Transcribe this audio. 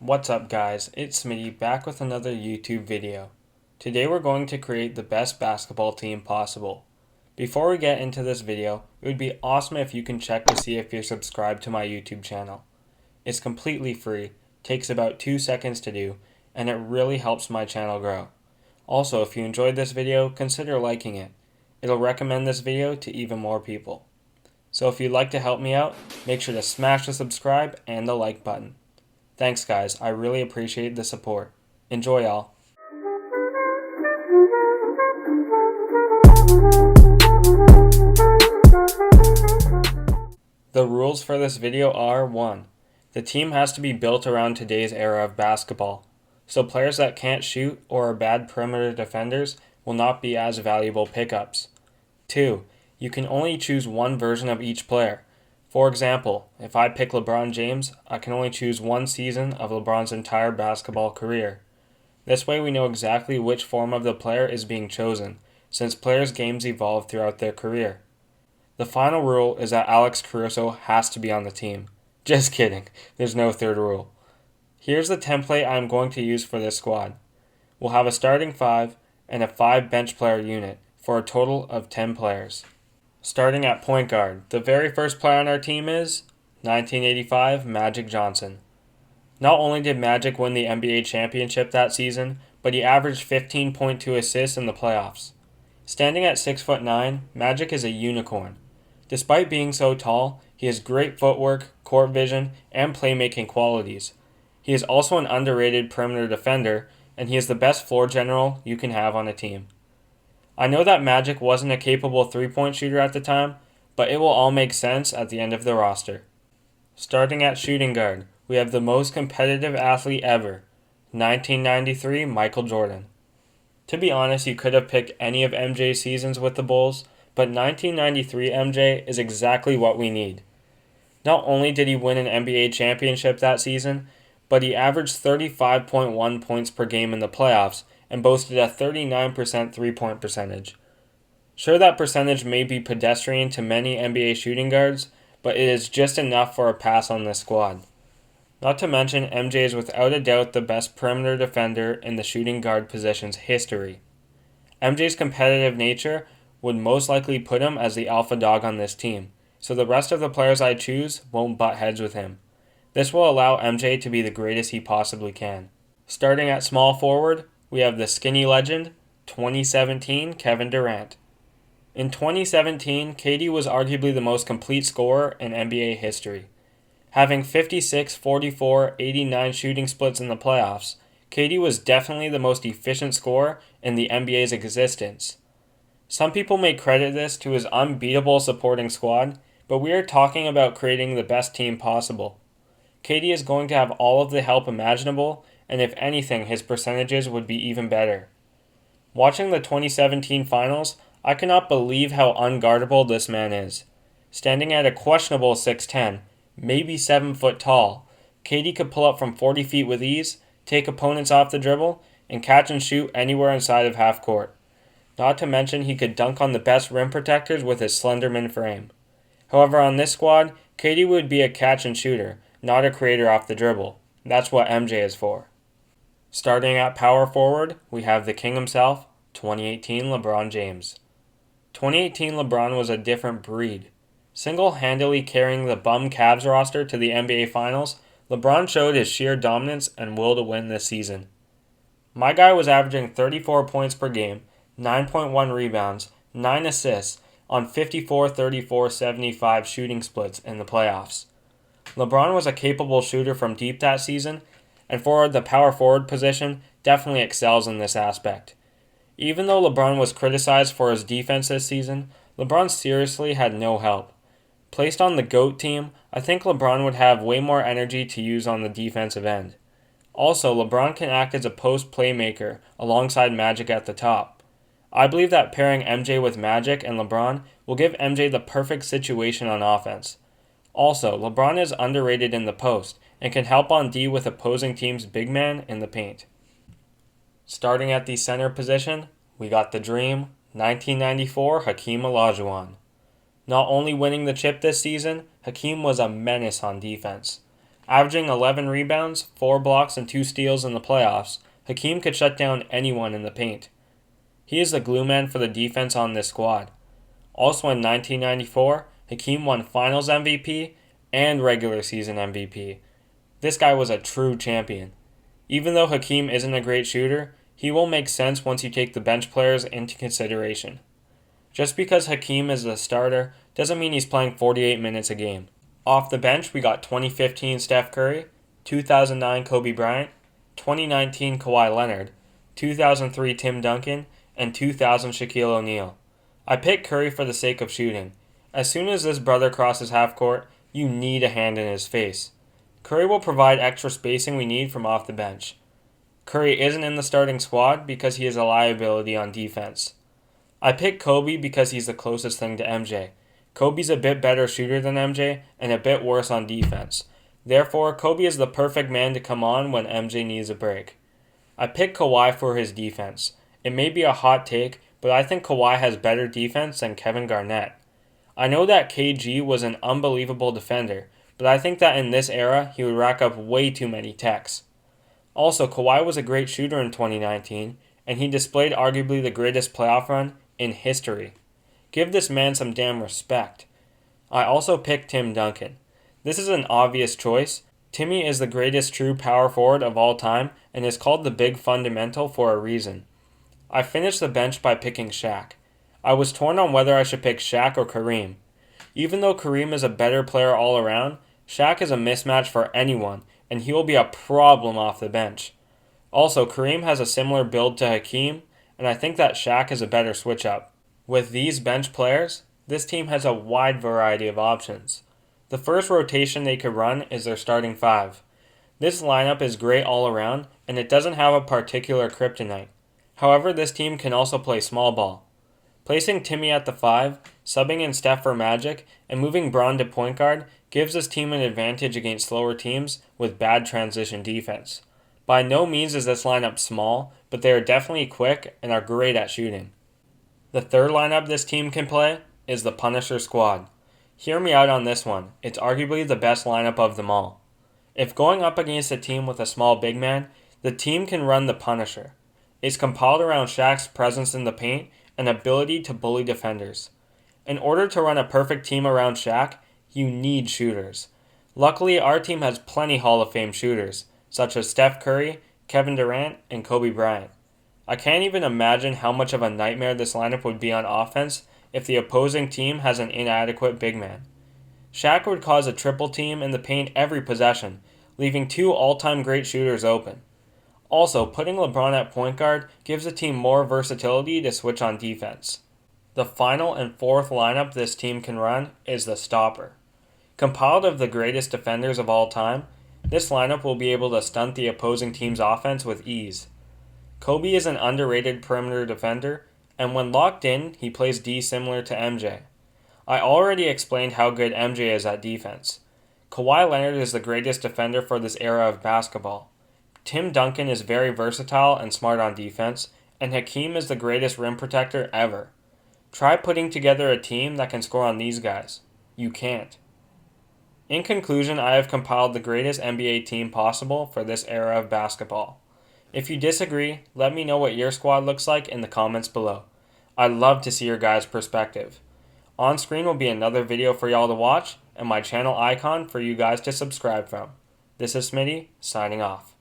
What's up guys, it's Smitty back with another YouTube video. Today we're going to create the best basketball team possible. Before we get into this video, it would be awesome if you can check to see if you're subscribed to my YouTube channel. It's completely free, takes about 2 seconds to do, and it really helps my channel grow. Also, if you enjoyed this video, consider liking it. It'll recommend this video to even more people. So if you'd like to help me out, make sure to smash the subscribe and the like button. Thanks guys, I really appreciate the support. Enjoy y'all. The rules for this video are 1. The team has to be built around today's era of basketball, so players that can't shoot or are bad perimeter defenders will not be as valuable pickups. 2. You can only choose one version of each player. For example, if I pick LeBron James, I can only choose one season of LeBron's entire basketball career. This way we know exactly which form of the player is being chosen, since players' games evolve throughout their career. The final rule is that Alex Caruso has to be on the team. Just kidding, there's no third rule. Here's the template I'm going to use for this squad. We'll have a starting 5 and a 5 bench player unit for a total of 10 players. Starting at point guard, the very first player on our team is 1985 Magic Johnson. Not only did Magic win the NBA championship that season, but he averaged 15.2 assists in the playoffs. Standing at 6'9", Magic is a unicorn. Despite being so tall, he has great footwork, court vision, and playmaking qualities. He is also an underrated perimeter defender, and he is the best floor general you can have on a team. I know that Magic wasn't a capable three-point shooter at the time, but it will all make sense at the end of the roster. Starting at shooting guard, we have the most competitive athlete ever, 1993 Michael Jordan. To be honest, you could have picked any of MJ's seasons with the Bulls, but 1993 MJ is exactly what we need. Not only did he win an NBA championship that season, but he averaged 35.1 points per game in the playoffs and boasted a 39% three-point percentage. Sure, that percentage may be pedestrian to many NBA shooting guards, but it is just enough for a pass on this squad. Not to mention, MJ is without a doubt the best perimeter defender in the shooting guard position's history. MJ's competitive nature would most likely put him as the alpha dog on this team, so the rest of the players I choose won't butt heads with him. This will allow MJ to be the greatest he possibly can. Starting at small forward, we have the skinny legend, 2017 Kevin Durant. In 2017, KD was arguably the most complete scorer in NBA history. Having 56, 44, 89 shooting splits in the playoffs, KD was definitely the most efficient scorer in the NBA's existence. Some people may credit this to his unbeatable supporting squad, but we are talking about creating the best team possible. KD is going to have all of the help imaginable, and if anything, his percentages would be even better. Watching the 2017 finals, I cannot believe how unguardable this man is. Standing at a questionable 6'10", maybe 7 foot tall, KD could pull up from 40 feet with ease, take opponents off the dribble, and catch and shoot anywhere inside of half court. Not to mention he could dunk on the best rim protectors with his Slenderman frame. However, on this squad, KD would be a catch and shooter, not a creator off the dribble. That's what MJ is for. Starting at power forward, we have the king himself, 2018 LeBron James. 2018 LeBron was a different breed. Single-handedly carrying the bum Cavs roster to the NBA Finals, LeBron showed his sheer dominance and will to win this season. My guy was averaging 34 points per game, 9.1 rebounds, 9 assists on 54, 34, 75 shooting splits in the playoffs. LeBron was a capable shooter from deep that season, and for the power forward position, definitely excels in this aspect. Even though LeBron was criticized for his defense this season, LeBron seriously had no help. Placed on the GOAT team, I think LeBron would have way more energy to use on the defensive end. Also, LeBron can act as a post playmaker alongside Magic at the top. I believe that pairing MJ with Magic and LeBron will give MJ the perfect situation on offense. Also, LeBron is underrated in the post and can help on D with opposing teams' big man in the paint. Starting at the center position, we got the Dream, 1994 Hakeem Olajuwon. Not only winning the chip this season, Hakeem was a menace on defense. Averaging 11 rebounds, 4 blocks, and 2 steals in the playoffs, Hakeem could shut down anyone in the paint. He is the glue man for the defense on this squad. Also in 1994, Hakeem won Finals MVP and regular season MVP. This guy was a true champion. Even though Hakeem isn't a great shooter, he will make sense once you take the bench players into consideration. Just because Hakeem is the starter doesn't mean he's playing 48 minutes a game. Off the bench, we got 2015 Steph Curry, 2009 Kobe Bryant, 2019 Kawhi Leonard, 2003 Tim Duncan, and 2000 Shaquille O'Neal. I picked Curry for the sake of shooting. As soon as this brother crosses half court, you need a hand in his face. Curry will provide extra spacing we need from off the bench. Curry isn't in the starting squad because he is a liability on defense. I picked Kobe because he's the closest thing to MJ. Kobe's a bit better shooter than MJ and a bit worse on defense. Therefore, Kobe is the perfect man to come on when MJ needs a break. I picked Kawhi for his defense. It may be a hot take, but I think Kawhi has better defense than Kevin Garnett. I know that KG was an unbelievable defender, but I think that in this era, he would rack up way too many techs. Also, Kawhi was a great shooter in 2019, and he displayed arguably the greatest playoff run in history. Give this man some damn respect. I also picked Tim Duncan. This is an obvious choice. Timmy is the greatest true power forward of all time and is called the big fundamental for a reason. I finished the bench by picking Shaq. I was torn on whether I should pick Shaq or Kareem. Even though Kareem is a better player all around, Shaq is a mismatch for anyone, and he will be a problem off the bench. Also, Kareem has a similar build to Hakeem, and I think that Shaq is a better switch-up. With these bench players, this team has a wide variety of options. The first rotation they could run is their starting five. This lineup is great all around, and it doesn't have a particular kryptonite. However, this team can also play small ball. Placing Timmy at the 5, subbing in Steph for Magic, and moving Bron to point guard gives this team an advantage against slower teams with bad transition defense. By no means is this lineup small, but they are definitely quick and are great at shooting. The third lineup this team can play is the Punisher squad. Hear me out on this one, it's arguably the best lineup of them all. If going up against a team with a small big man, the team can run the Punisher. It's compiled around Shaq's presence in the paint and ability to bully defenders. In order to run a perfect team around Shaq, you need shooters. Luckily, our team has plenty Hall of Fame shooters, such as Steph Curry, Kevin Durant, and Kobe Bryant. I can't even imagine how much of a nightmare this lineup would be on offense if the opposing team has an inadequate big man. Shaq would cause a triple team in the paint every possession, leaving 2 all-time great shooters open. Also, putting LeBron at point guard gives the team more versatility to switch on defense. The final and fourth lineup this team can run is the Stopper. Compiled of the greatest defenders of all time, this lineup will be able to stunt the opposing team's offense with ease. Kobe is an underrated perimeter defender, and when locked in, he plays D similar to MJ. I already explained how good MJ is at defense. Kawhi Leonard is the greatest defender for this era of basketball. Tim Duncan is very versatile and smart on defense, and Hakeem is the greatest rim protector ever. Try putting together a team that can score on these guys. You can't. In conclusion, I have compiled the greatest NBA team possible for this era of basketball. If you disagree, let me know what your squad looks like in the comments below. I'd love to see your guys' perspective. On screen will be another video for y'all to watch, and my channel icon for you guys to subscribe from. This is Smitty, signing off.